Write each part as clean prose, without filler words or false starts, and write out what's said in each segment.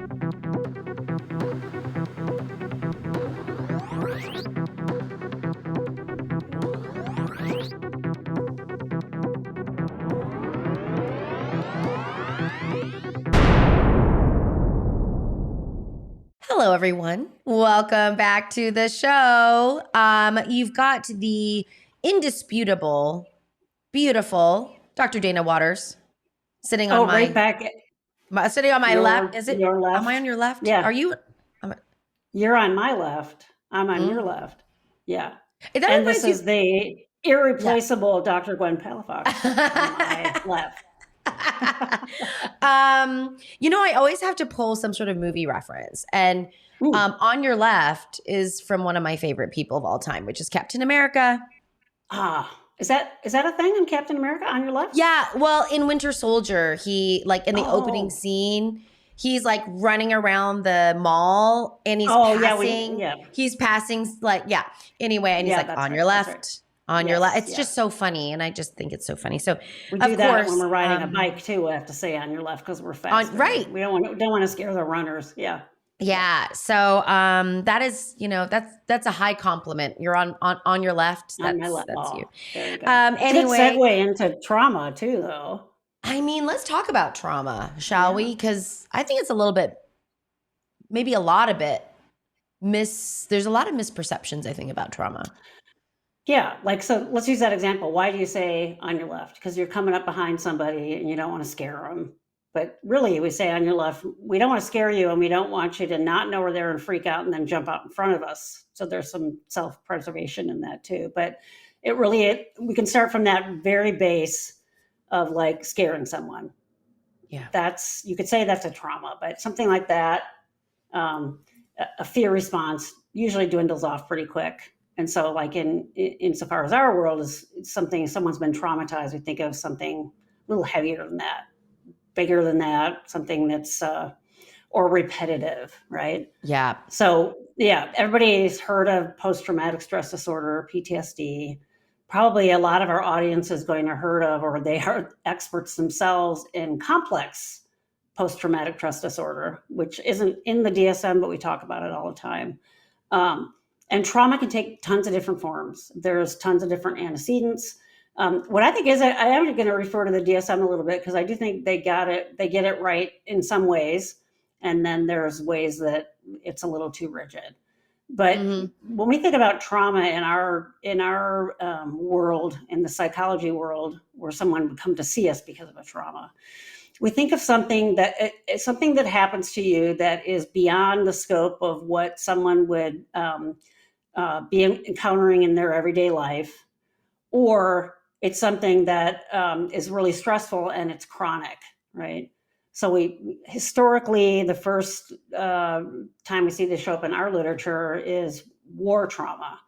Hello, everyone. Welcome back to the show. You've got the indisputable, beautiful Dr. Dana Waters sitting on right back. Sitting on my left. Is it? Your left? Am I on your left? Yeah. Are you? You're on my left. I'm on your left. Yeah. And this is the irreplaceable Dr. Gwen Palafox on my left. I always have to pull some sort of movie reference. And on your left is from one of my favorite people of all time, which is Captain America. Is that a thing in Captain America on your left? Yeah. Well, in Winter Soldier, he in the opening scene, he's running around the mall and he's passing. He's passing Anyway, and he's on your left. On your left. It's just so funny. And I just think it's so funny. So we do that when we're riding a bike too. We have to say on your left because we're fast. Right. We don't want to scare the runners. Yeah. Yeah. So that is, that's a high compliment. You're on your left. On my left. That's you. There you go. Anyway, good segue into trauma too, though. I mean, let's talk about trauma, shall we? Because I think it's a little bit, maybe a lot of it, there's a lot of misperceptions, I think, about trauma. Yeah. So let's use that example. Why do you say on your left? Because you're coming up behind somebody and you don't want to scare them. But really, we say on your left, we don't want to scare you and we don't want you to not know we're there and freak out and then jump out in front of us. So there's some self-preservation in that too. But we can start from that very base of scaring someone. Yeah. You could say that's a trauma, but something like that, a fear response usually dwindles off pretty quick. And so insofar as our world is someone's been traumatized, we think of something a little heavier than that, bigger than that, something that's or repetitive, right? Yeah. So everybody's heard of post-traumatic stress disorder, PTSD. Probably a lot of our audience is going to heard of, or they are experts themselves in complex post-traumatic stress disorder, which isn't in the DSM, but we talk about it all the time. And trauma can take tons of different forms. There's tons of different antecedents. What I think is, I am going to refer to the DSM a little bit because I do think they get it right in some ways, and then there's ways that it's a little too rigid. But when we think about trauma in our world, in the psychology world, where someone would come to see us because of a trauma, we think of something that happens to you that is beyond the scope of what someone would be encountering in their everyday life, or it's something that is really stressful and it's chronic, right? So historically, the first time we see this show up in our literature is war trauma.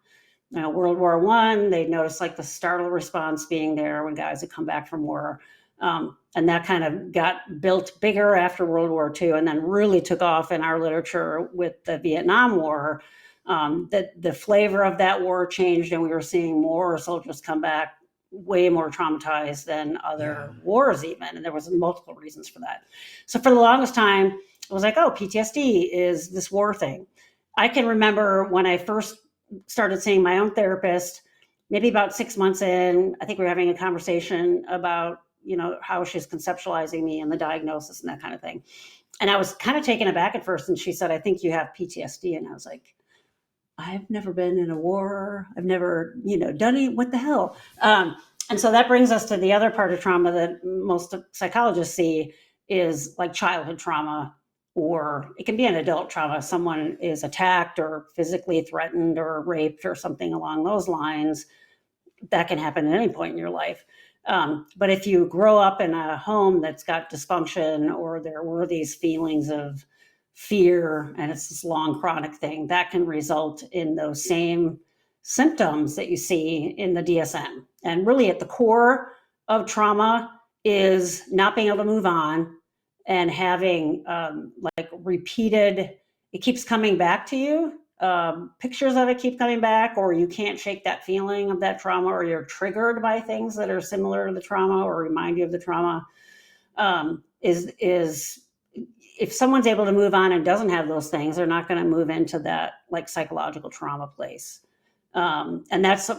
World War I, they noticed the startle response being there when guys had come back from war. And that kind of got built bigger after World War II and then really took off in our literature with the Vietnam War. The flavor of that war changed and we were seeing more soldiers come back way more traumatized than other wars even. And there was multiple reasons for that. So for the longest time, it was PTSD is this war thing. I can remember when I first started seeing my own therapist, maybe about 6 months in, I think we were having a conversation about, how she's conceptualizing me and the diagnosis and that kind of thing. And I was kind of taken aback at first. And she said, I think you have PTSD. And I was like, I've never been in a war. I've never, done it. What the hell? And so that brings us to the other part of trauma that most psychologists see is childhood trauma, or it can be an adult trauma. Someone is attacked or physically threatened or raped or something along those lines. That can happen at any point in your life. But if you grow up in a home that's got dysfunction, or there were these feelings of fear and it's this long chronic thing, that can result in those same symptoms that you see in the DSM. And really at the core of trauma is not being able to move on and having repeated, it keeps coming back to you. Pictures of it keep coming back, or you can't shake that feeling of that trauma, or you're triggered by things that are similar to the trauma or remind you of the trauma. if someone's able to move on and doesn't have those things, they're not going to move into that like psychological trauma place. And that's,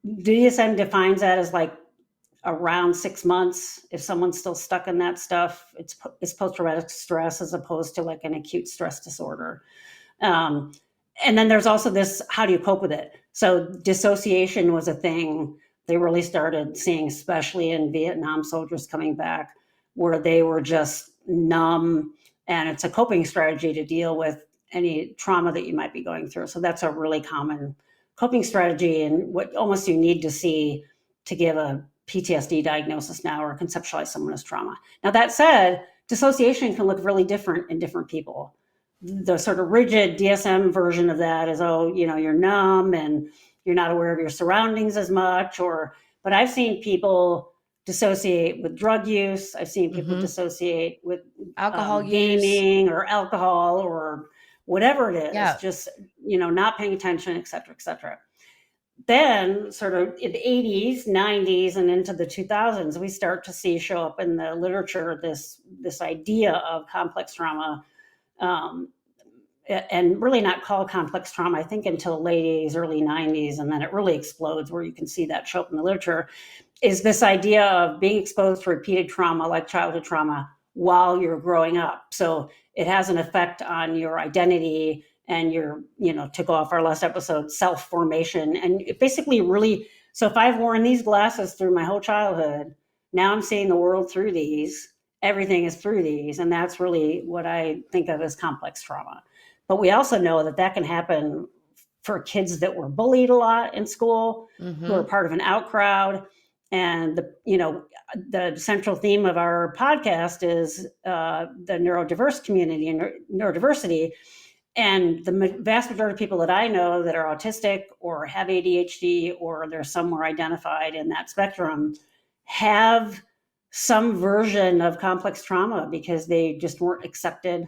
DSM defines that as like around 6 months. If someone's still stuck in that stuff, it's post-traumatic stress as opposed to like an acute stress disorder. And then there's also this, how do you cope with it? So dissociation was a thing they really started seeing, especially in Vietnam soldiers coming back, where they were just numb, and it's a coping strategy to deal with any trauma that you might be going through. So that's a really common coping strategy, and what almost you need to see to give a PTSD diagnosis now or conceptualize someone as trauma. Now, that said, dissociation can look really different in different people. The sort of rigid DSM version of that is, you're numb and you're not aware of your surroundings as much, but I've seen people dissociate with drug use. I've seen people dissociate with alcohol gaming or alcohol or whatever it is, just, not paying attention, et cetera, et cetera. Then sort of in the 80s, 90s, and into the 2000s, we start to see show up in the literature this idea of complex trauma, and really not called complex trauma, I think, until late 80s, early 90s, and then it really explodes where you can see that show up in the literature, is this idea of being exposed to repeated trauma, like childhood trauma, while you're growing up. So it has an effect on your identity and your, to go off our last episode, self-formation. And it basically really, so if I've worn these glasses through my whole childhood, now I'm seeing the world through these, everything is through these. And that's really what I think of as complex trauma. But we also know that can happen for kids that were bullied a lot in school, who are part of an out crowd. And the central theme of our podcast is the neurodiverse community and neurodiversity. And the vast majority of people that I know that are autistic or have ADHD or they're somewhere identified in that spectrum have some version of complex trauma because they just weren't accepted.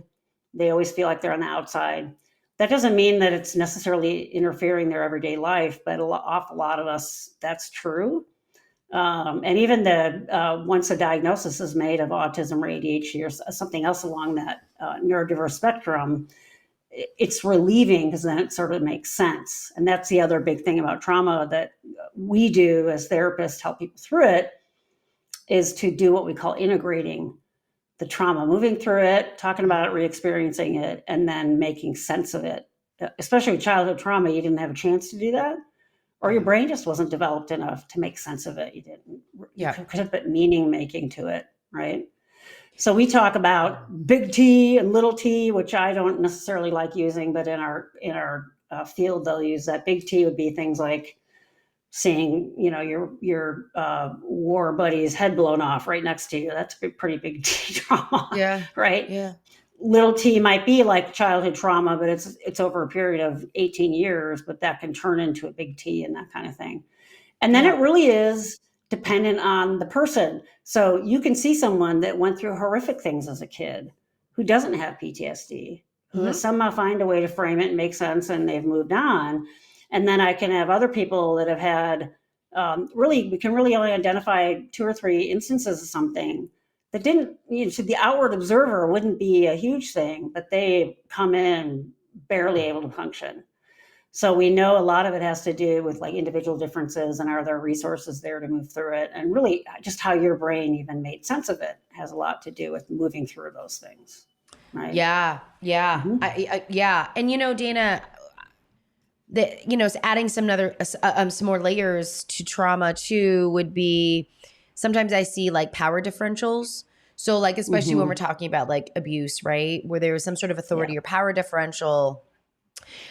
They always feel like they're on the outside. That doesn't mean that it's necessarily interfering their everyday life, but awful lot of us, that's true. And even once a diagnosis is made of autism or ADHD or something else along that neurodiverse spectrum, it's relieving because then it sort of makes sense. And that's the other big thing about trauma that we do as therapists, help people through it, is to do what we call integrating the trauma, moving through it, talking about it, re-experiencing it, and then making sense of it. Especially with childhood trauma, you didn't have a chance to do that, or your brain just wasn't developed enough to make sense of it. You could have put meaning making to it, right? So we talk about big T and little t, which I don't necessarily like using, but in our field, they'll use that. Big T would be things like seeing, your war buddy's head blown off right next to you. That's a pretty big T trauma. Yeah. Right. Yeah. Little T might be like childhood trauma, but it's over a period of 18 years, but that can turn into a big T and that kind of thing. And then it really is dependent on the person. So you can see someone that went through horrific things as a kid who doesn't have PTSD, who has somehow find a way to frame it and make sense, and they've moved on. And then I can have other people that have had, we can really only identify 2 or 3 instances of something that didn't, to the outward observer wouldn't be a huge thing, but they come in barely able to function. So we know a lot of it has to do with like individual differences and are there resources there to move through it? And really just how your brain even made sense of it has a lot to do with moving through those things. Right? Yeah. Yeah. Yeah. And Dana, adding some more layers to trauma too would be, sometimes I see like power differentials. So like, especially when we're talking about like abuse, right? Where there is some sort of authority or power differential.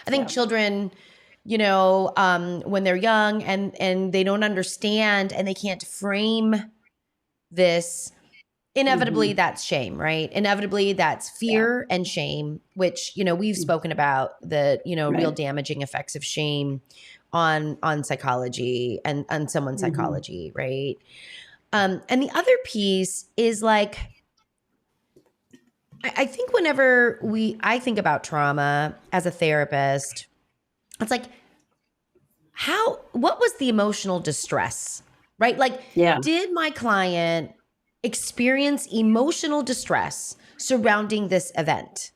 I think children, when they're young and they don't understand and they can't frame this, inevitably that's shame, right? Inevitably that's fear and shame, which, we've spoken about the, real damaging effects of shame on psychology and on someone's psychology, right? And the other piece is like, I think whenever I think about trauma as a therapist, it's like, what was the emotional distress, right? Like, did my client experience emotional distress surrounding this event.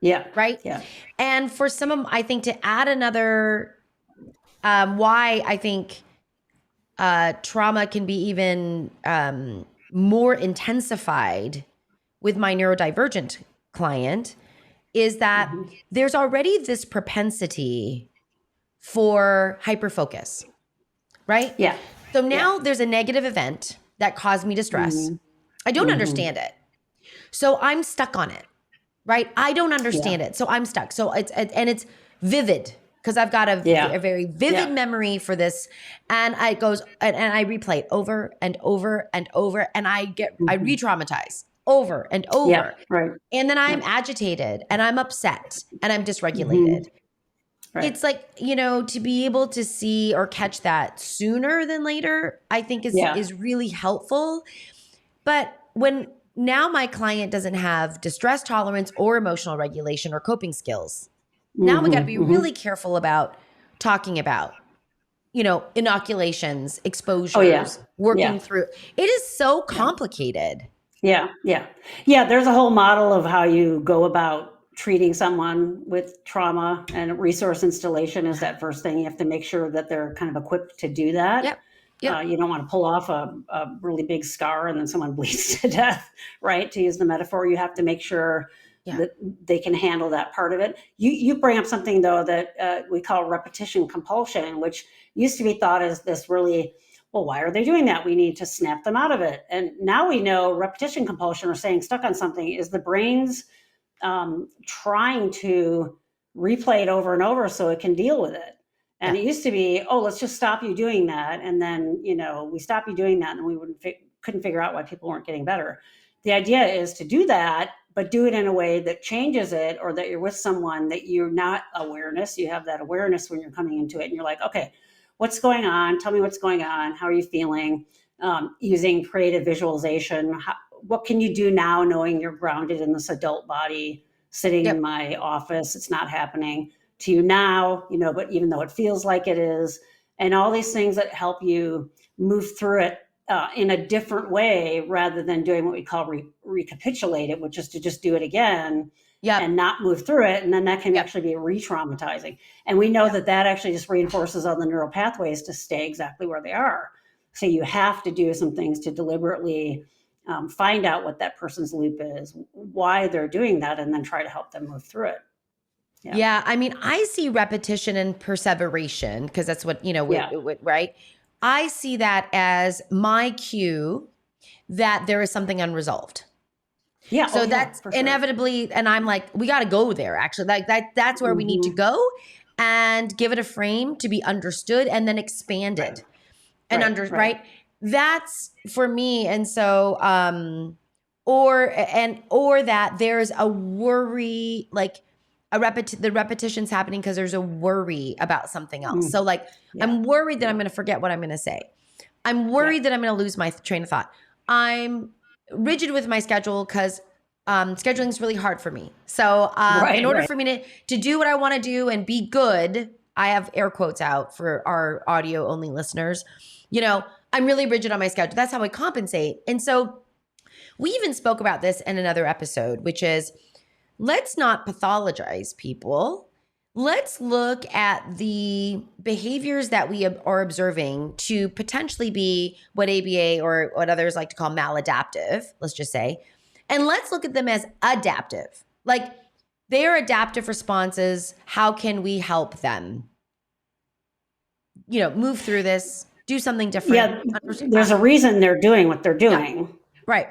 Yeah. Right? Yeah. And for some of them, I think to add another, why I think trauma can be even more intensified with my neurodivergent client is that there's already this propensity for hyperfocus, right? Yeah. So now there's a negative event that caused me distress. I don't understand it. So I'm stuck on it, right? I don't understand it. So I'm stuck. So it's vivid because I've got a very vivid memory for this. And I replay it over and over and over. And I re-traumatize over and over. Yeah, right. And then I'm agitated and I'm upset and I'm dysregulated. Right. It's like, to be able to see or catch that sooner than later, I think is really helpful. But when now my client doesn't have distress tolerance or emotional regulation or coping skills, now we got to be really careful about talking about, inoculations, exposures, working through. It is so complicated. Yeah. There's a whole model of how you go about treating someone with trauma, and resource installation is that first thing. You have to make sure that they're kind of equipped to do that. Yep. You don't want to pull off a really big scar and then someone bleeds to death, right? To use the metaphor, you have to make sure that they can handle that part of it. You bring up something, though, that we call repetition compulsion, which used to be thought as this really, well, why are they doing that? We need to snap them out of it. And now we know repetition compulsion, or staying stuck on something, is the brain's trying to replay it over and over so it can deal with it. And it used to be, let's just stop you doing that. And then, we stop you doing that and we couldn't figure out why people weren't getting better. The idea is to do that, but do it in a way that changes it, or that you're with someone that you're not awareness. You have that awareness when you're coming into it and you're like, okay, what's going on? Tell me what's going on. How are you feeling? Using creative visualization. What can you do now, knowing you're grounded in this adult body, sitting in my office? It's not happening to you now, but even though it feels like it is, and all these things that help you move through it in a different way, rather than doing what we call recapitulate it, which is to just do it again and not move through it. And then that can actually be re-traumatizing. And we know that actually just reinforces all the neural pathways to stay exactly where they are. So you have to do some things to deliberately find out what that person's loop is, why they're doing that, and then try to help them move through it. Yeah. I mean, I see repetition and perseveration, because that's what, right? I see that as my cue that there is something unresolved. Yeah. So that's inevitably, and I'm like, we got to go there, actually. Like that's where we need to go, and give it a frame to be understood, and then expanded right. That's for me. And so, or that there's a worry, like the repetition's happening because there's a worry about something else. So like, I'm worried that I'm going to forget what I'm going to say. I'm worried that I'm going to lose my train of thought. I'm rigid with my schedule because scheduling is really hard for me. So in order for me to do what I want to do and be good, I have air quotes out for our audio only listeners. I'm really rigid on my schedule. That's how I compensate. And so we even spoke about this in another episode, which is, let's not pathologize people. Let's look at the behaviors that we are observing to potentially be what ABA or what others like to call maladaptive, let's just say. And let's look at them as adaptive. Like, they are adaptive responses. How can we help them? Move through this, do something different. Yeah, there's a reason they're doing what they're doing. Yeah. Right.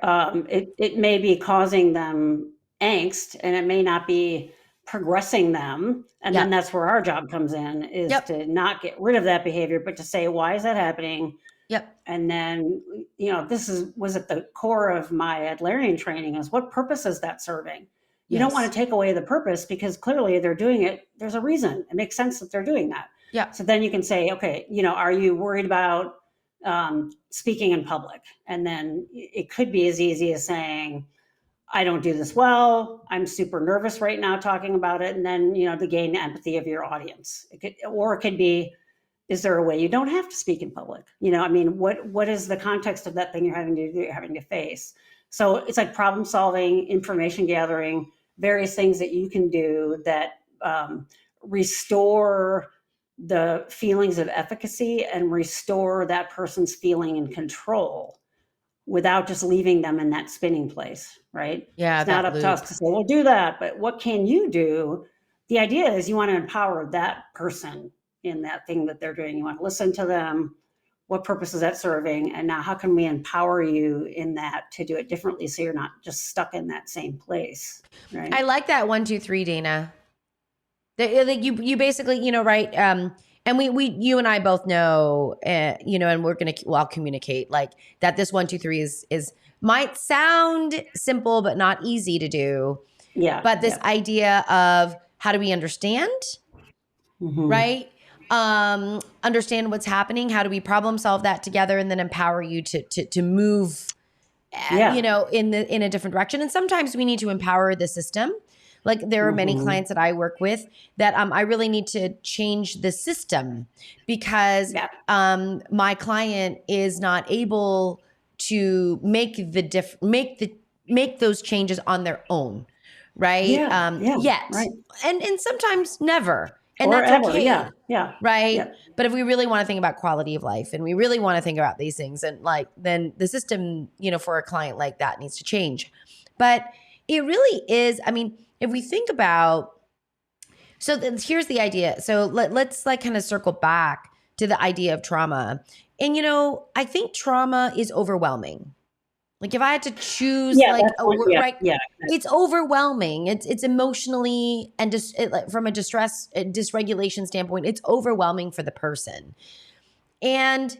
It may be causing them angst, and it may not be progressing them. And then that's where our job comes in, is to not get rid of that behavior, but to say, why is that happening? Yep. And then, this was at the core of my Adlerian training, is what purpose is that serving? You don't want to take away the purpose, because clearly they're doing it. There's a reason. It makes sense that they're doing that. Yeah. So then you can say, okay, are you worried about speaking in public? And then it could be as easy as saying, I don't do this well. I'm super nervous right now talking about it. And then, to gain empathy of your audience. It could be, is there a way you don't have to speak in public? I mean, what is the context of that thing you're having to face? So it's like problem solving, information gathering, various things that you can do that restore the feelings of efficacy and restore that person's feeling in control without just leaving them in that spinning place, right? Yeah, it's not up to us to say, well, do that, but what can you do? The idea is you want to empower that person in that thing that they're doing. You want to listen to them. What purpose is that serving? And now how can we empower you in that to do it differently so you're not just stuck in that same place, right? I like that 1, 2, 3, Dana. Like you basically, right? And you and I both know, and we're I'll communicate like that. This 1, 2, 3 is might sound simple, but not easy to do. Yeah. But this idea of how do we understand, right? Understand what's happening. How do we problem solve that together, and then empower you to move, in a different direction. And sometimes we need to empower the system. Like there are many clients that I work with that I really need to change the system because my client is not able to make those changes on their own, right? Yet, right. And sometimes never. And or that's ever. okay. Yeah. Right. Yeah. But if we really want to think about quality of life and we really want to think about these things, and then the system, for a client like that needs to change. But it really is, I mean, if we think about, here's the idea. So let's kind of circle back to the idea of trauma. And, I think trauma is overwhelming. Like if I had to choose it's overwhelming. It's emotionally and just from a dysregulation standpoint, it's overwhelming for the person. And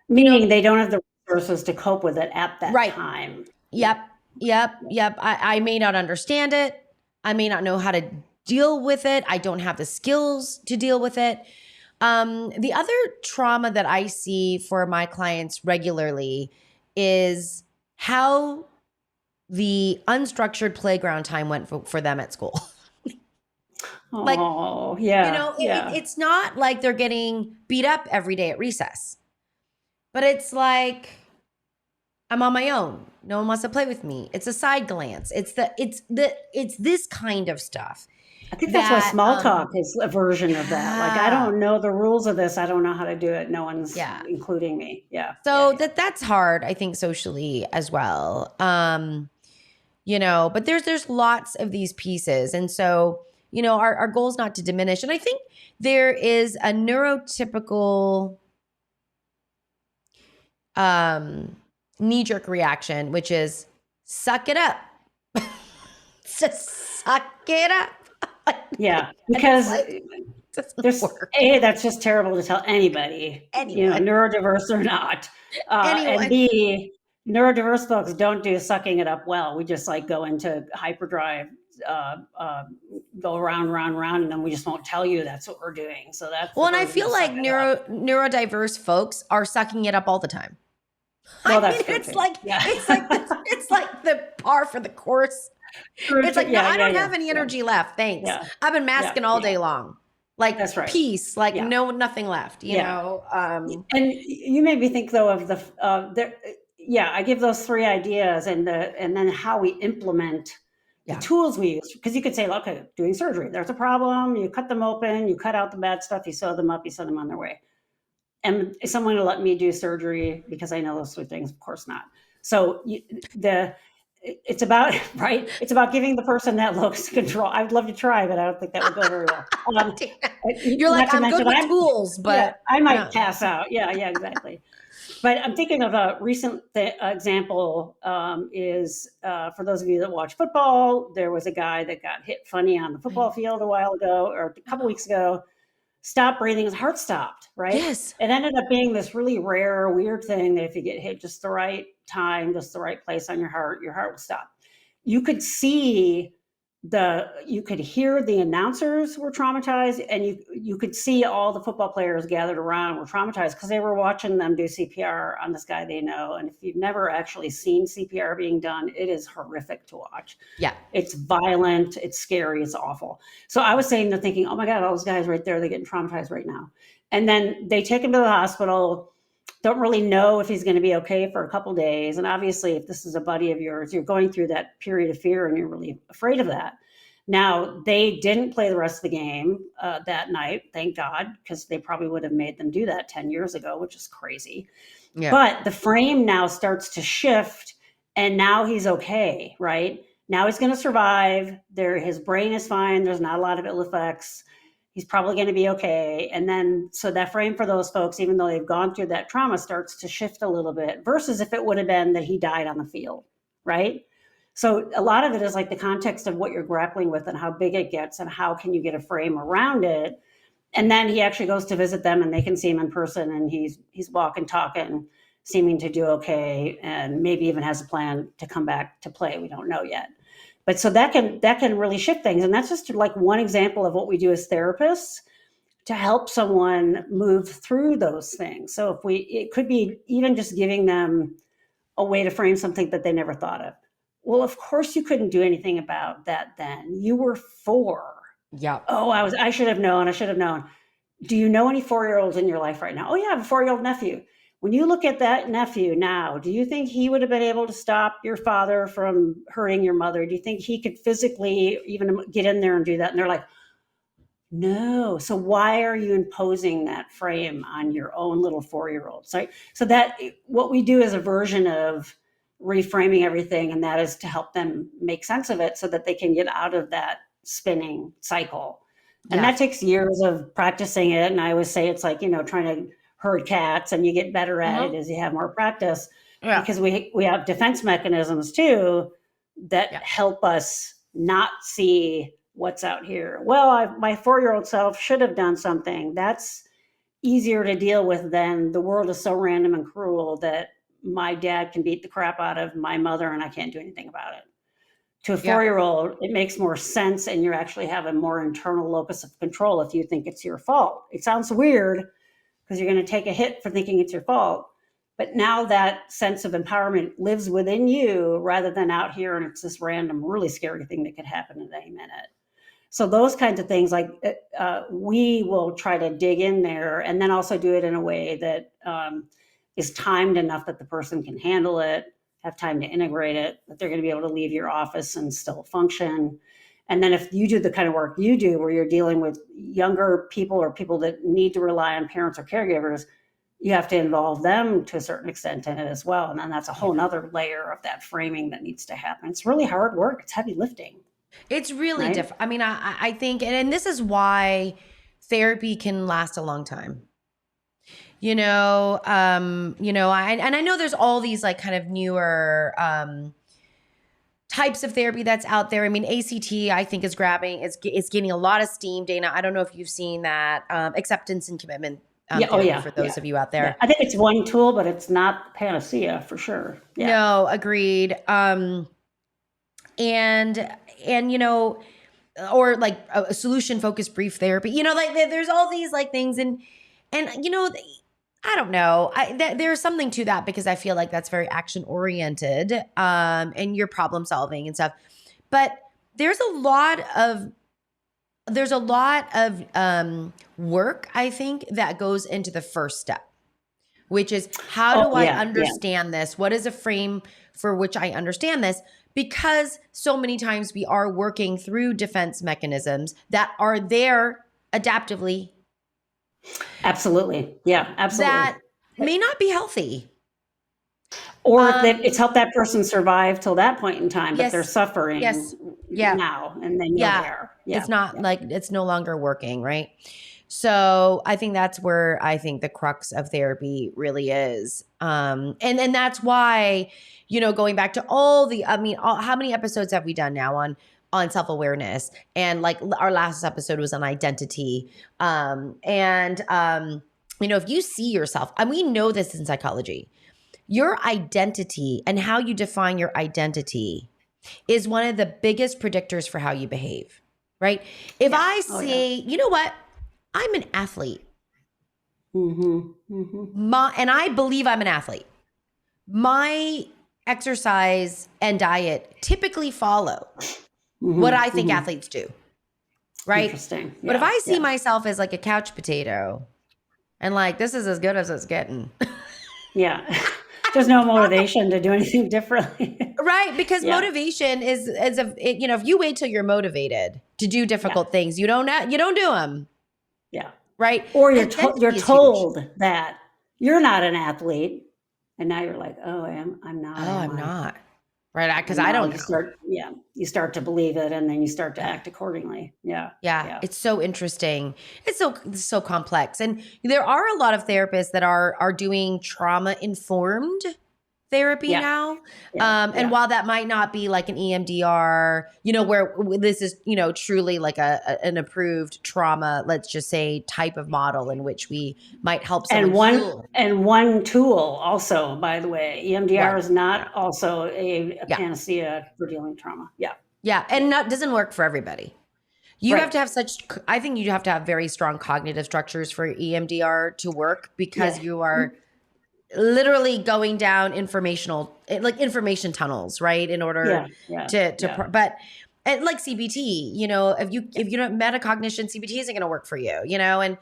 meaning they don't have the resources to cope with it at that time. Yep. I may not understand it. I may not know how to deal with it. I don't have the skills to deal with it. The other trauma that I see for my clients regularly is how the unstructured playground time went for them at school. It's not like they're getting beat up every day at recess, but it's like, I'm on my own. No one wants to play with me. It's a side glance. It's this kind of stuff. I think that's why small talk is a version of that. Like, I don't know the rules of this. I don't know how to do it. No one's including me. Yeah. So that's hard, I think, socially as well. But there's lots of these pieces. And so, our goal is not to diminish. And I think there is a neurotypical knee-jerk reaction, which is suck it up. Just suck it up. Yeah, because that's just terrible to tell anybody, neurodiverse or not. And B, neurodiverse folks don't do sucking it up well. We just go into hyperdrive, go around, and then we just won't tell you that's what we're doing. So that's and I feel like neurodiverse folks are sucking it up all the time. Well, it's like the par for the course. It's like, I don't have any energy left. Thanks. Yeah. I've been masking all day long. Like that's right. Peace. Like nothing left, you know? And you made me think though of I give those 3 ideas and then how we implement the tools we use. Because you could say, okay, doing surgery, there's a problem. You cut them open, you cut out the bad stuff, you sew them up, you send them on their way. And is someone going to let me do surgery because I know those 3 things? Of course not. So it's about, right? It's about giving the person that locus control. I'd love to try, but I don't think that would go very well. You're like, I'm good with tools, but I might pass out. Yeah, exactly. But I'm thinking of a recent example is for those of you that watch football, there was a guy that got hit funny on the football field a while ago, or a couple weeks ago, stopped breathing, his heart stopped, right? Yes. It ended up being this really rare, weird thing that if you get hit just the right time, just the right place on your heart will stop. You could hear the announcers were traumatized, and you could see all the football players gathered around were traumatized because they were watching them do CPR on this guy they know. And if you've never actually seen CPR being done, it is horrific to watch. Yeah. It's violent, it's scary, it's awful. So I was thinking, oh my God, all those guys right there, they're getting traumatized right now. And then they take him to the hospital, don't really know if he's going to be okay for a couple of days. And obviously, if this is a buddy of yours, you're going through that period of fear and you're really afraid of that. Now, they didn't play the rest of the game that night, thank God, because they probably would have made them do that 10 years ago, which is crazy. Yeah. But the frame now starts to shift, and now he's okay, right? Now he's going to survive. His brain is fine. There's not a lot of ill effects. He's probably going to be okay. And then, so that frame for those folks, even though they've gone through that trauma, starts to shift a little bit versus if it would have been that he died on the field, right? So a lot of it is like the context of what you're grappling with and how big it gets and how can you get a frame around it. And then he actually goes to visit them and they can see him in person and he's walking, talking, seeming to do okay, and maybe even has a plan to come back to play. We don't know yet. But so that can really shift things. And that's just like one example of what we do as therapists to help someone move through those things. So it could be even just giving them a way to frame something that they never thought of. Well, of course you couldn't do anything about that then. You were 4. Yeah. Oh, I should have known. Do you know any 4-year-olds in your life right now? Oh yeah, I have a 4-year-old nephew. When you look at that nephew now, do you think he would have been able to stop your father from hurting your mother? Do you think he could physically even get in there and do that? And they're like, no. So why are you imposing that frame on your own little 4-year-olds? Right? So that what we do is a version of reframing everything, and that is to help them make sense of it so that they can get out of that spinning cycle. And that takes years of practicing it. And I always say it's like, trying to herd cats, and you get better at it as you have more practice, because we have defense mechanisms too that help us not see what's out here. Well, my 4-year-old self should have done something. That's easier to deal with than the world is so random and cruel that my dad can beat the crap out of my mother and I can't do anything about it. To a 4-year-old, it makes more sense, and you actually have a more internal locus of control if you think it's your fault. It sounds weird because you're going to take a hit for thinking it's your fault, but now that sense of empowerment lives within you rather than out here, and it's this random, really scary thing that could happen at any minute. So those kinds of things, like we will try to dig in there, and then also do it in a way that is timed enough that the person can handle it, have time to integrate it, that they're going to be able to leave your office and still function. And then if you do the kind of work you do, where you're dealing with younger people or people that need to rely on parents or caregivers, you have to involve them to a certain extent in it as well. And then that's a whole nother layer of that framing that needs to happen. It's really hard work. It's heavy lifting. It's really different. I mean, I think, and this is why therapy can last a long time. I know there's all these like kind of newer types of therapy that's out there. I mean, ACT, I think is gaining a lot of steam. Dana, I don't know if you've seen that, acceptance and commitment. For those of you out there. Yeah. I think it's one tool, but it's not panacea for sure. Yeah. No, agreed. Or like a solution focused brief therapy, like there's all these like things and I don't know. There's something to that because I feel like that's very action oriented, and you're problem solving and stuff. But there's a lot of work, I think, that goes into the first step, which is how do I understand this? What is a frame for which I understand this? Because so many times we are working through defense mechanisms that are there adaptively. Absolutely. Yeah, absolutely. That may not be healthy. Or it's helped that person survive till that point in time, but they're suffering now, and then you're there. Yeah. It's not like it's no longer working, right? So I think that's where I think the crux of therapy really is. And that's why, going back to how many episodes have we done now on self-awareness? And like our last episode was on identity. If you see yourself, and we know this in psychology, your identity and how you define your identity is one of the biggest predictors for how you behave, right? If I say, you know what, I'm an athlete. And I believe I'm an athlete. My exercise and diet typically follow what I think athletes do, right? Interesting. But if I see myself as like a couch potato, And like, this is as good as it's getting. Yeah. There's no motivation to do anything differently. Right. Because motivation is if you wait till you're motivated to do difficult things, you don't do them. Yeah. Right. Or you're told that you're not an athlete. And now you're like, oh, I'm not. Oh, I'm not. Right. Because I don't know. You start to believe it, and then you start to act accordingly. Yeah. It's so interesting. It's so complex. And there are a lot of therapists that are doing trauma-informed therapy now. And while that might not be like an EMDR, where this is, truly like an approved trauma, let's just say, type of model in which we might help someone. And one tool also, by the way, EMDR is not also a panacea for dealing with trauma. Yeah. And doesn't work for everybody. You have to have I think you have to have very strong cognitive structures for EMDR to work, because you are literally going down information tunnels, right? In order but like CBT, if you don't metacognition, CBT isn't going to work for you, and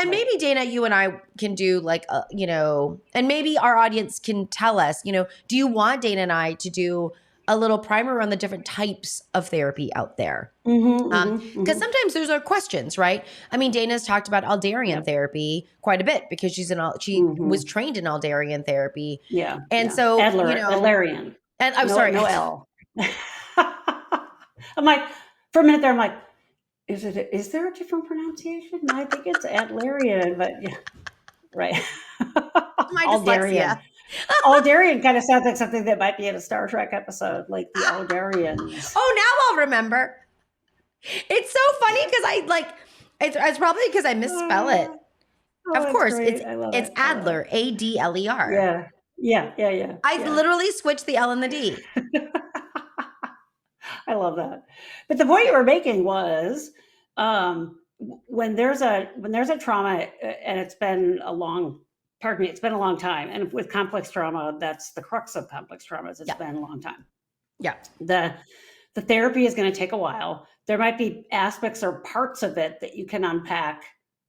maybe Dana, you and I can do like, and maybe our audience can tell us, do you want Dana and I to do a little primer on the different types of therapy out there? Because sometimes there's questions, right? I mean, Dana's talked about Alderian therapy quite a bit, because she was trained in Alderian therapy. Yeah. And so, Alderian. And I'm sorry. No L. I'm like, for a minute there, I'm like, is there a different pronunciation? I think it's Adlerian, but right. My dyslexia. Alderian kind of sounds like something that might be in a Star Trek episode, like the Alderians. Oh, now I'll remember. It's so funny because it's probably because I misspell it. Of course, it's Adler, Adler. Yeah. I literally switched the L and the D. I love that. But the point you were making was, when there's a trauma and it's been a long time. And with complex trauma, that's the crux of complex traumas. It's been a long time. Yeah. The therapy is going to take a while. There might be aspects or parts of it that you can unpack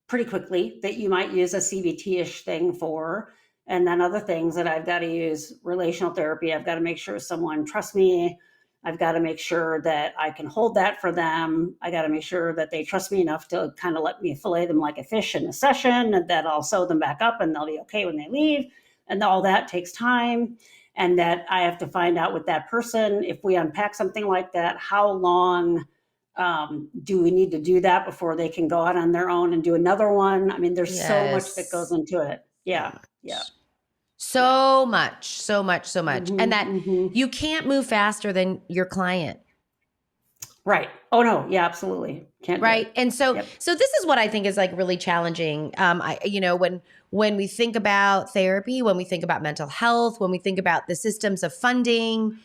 pretty quickly that you might use a CBT-ish thing for. And then other things that I've got to use relational therapy. I've got to make sure someone trusts me. I've got to make sure that I can hold that for them. I got to make sure that they trust me enough to kind of let me fillet them like a fish in a session, and that I'll sew them back up and they'll be okay when they leave. And all that takes time. And that I have to find out with that person, if we unpack something like that, how long do we need to do that before they can go out on their own and do another one? I mean, there's so much that goes into it. Yeah. So much. And that you can't move faster than your client. Right. Oh no. Yeah, absolutely. Can't. Right. And so this is what I think is like really challenging. When we think about therapy, when we think about mental health, when we think about the systems of funding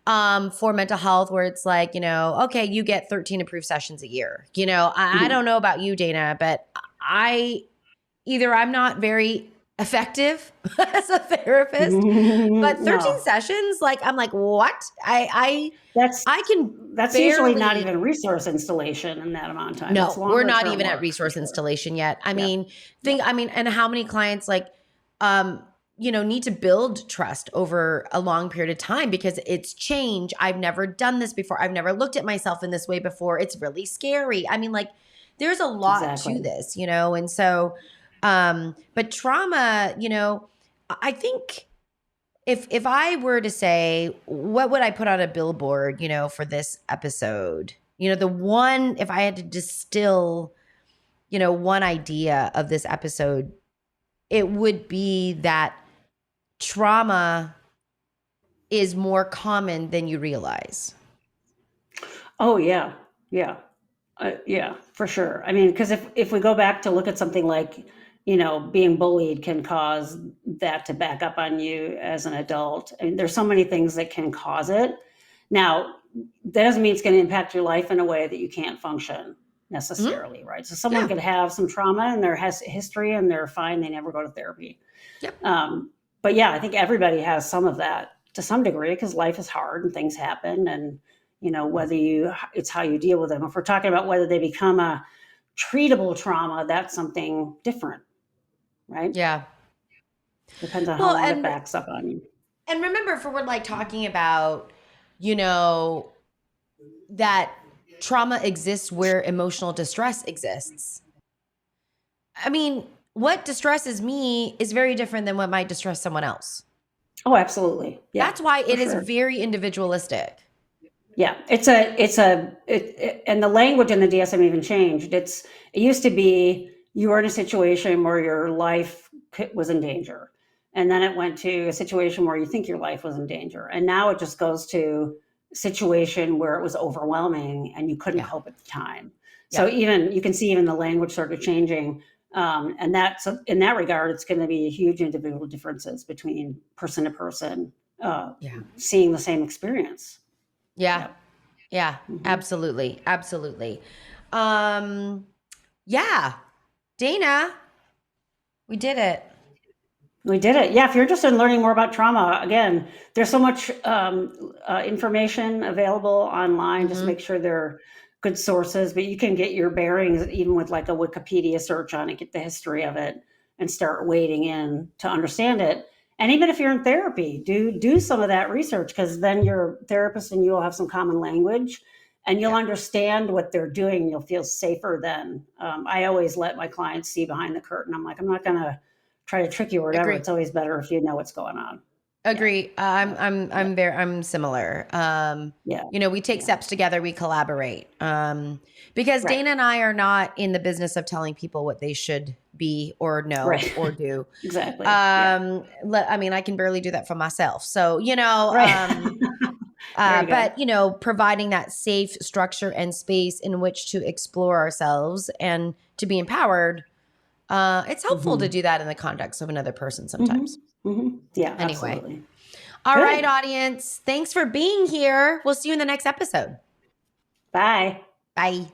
for mental health, where it's like, okay, you get 13 approved sessions a year. I don't know about you, Dana, but I'm not very effective as a therapist, but 13 sessions, like, I'm like, what? That's usually not even resource installation in that amount of time. No, we're not even at resource installation yet. And how many clients need to build trust over a long period of time, because it's change. I've never done this before. I've never looked at myself in this way before. It's really scary. I mean, like, there's a lot to this, and so, but trauma, I think if I were to say, what would I put on a billboard, for this episode, if I had to distill, one idea of this episode, it would be that trauma is more common than you realize. Oh, yeah. Yeah. Yeah, for sure. I mean, because if we go back to look at something like, being bullied can cause that to back up on you as an adult. I mean, there's so many things that can cause it. Now, that doesn't mean it's going to impact your life in a way that you can't function necessarily, right? So someone could have some trauma and their history and they're fine. They never go to therapy. Yep. But yeah, I think everybody has some of that to some degree, because life is hard and things happen. And, it's how you deal with them. If we're talking about whether they become a treatable trauma, that's something different. right? Yeah. Depends on how long it backs up on you. And remember, if we're like talking about, you know, that trauma exists where emotional distress exists. I mean, what distresses me is very different than what might distress someone else. Oh, absolutely. Yeah, that's why it is very individualistic. Yeah, and the language in the DSM even changed. It used to be you were in a situation where your life was in danger, and then it went to a situation where you think your life was in danger, and now it just goes to a situation where it was overwhelming and you couldn't cope at the time. So even you can see even the language started changing, and that's in that regard, it's going to be huge individual differences between person to person, seeing the same experience. Yeah. Yeah, absolutely. Absolutely. Yeah. Dana, we did it. We did it. Yeah. If you're interested in learning more about trauma, again, there's so much information available online. Just make sure they're good sources, but you can get your bearings even with like a Wikipedia search on it, get the history of it and start wading in to understand it. And even if you're in therapy, do some of that research, because then your therapist and you will have some common language and you'll understand what they're doing. You'll feel safer then. I always let my clients see behind the curtain. I'm like, I'm not going to try to trick you or whatever. It's always better if you know what's going on. Agree. I'm similar. You know, we take steps together, we collaborate. Because Dana and I are not in the business of telling people what they should be or know or do. Exactly. I mean, I can barely do that for myself. So, you know, but you know, providing that safe structure and space in which to explore ourselves and to be empowered. It's helpful to do that in the context of another person sometimes. Yeah, anyway. Absolutely. All right, audience. Thanks for being here. We'll see you in the next episode. Bye. Bye.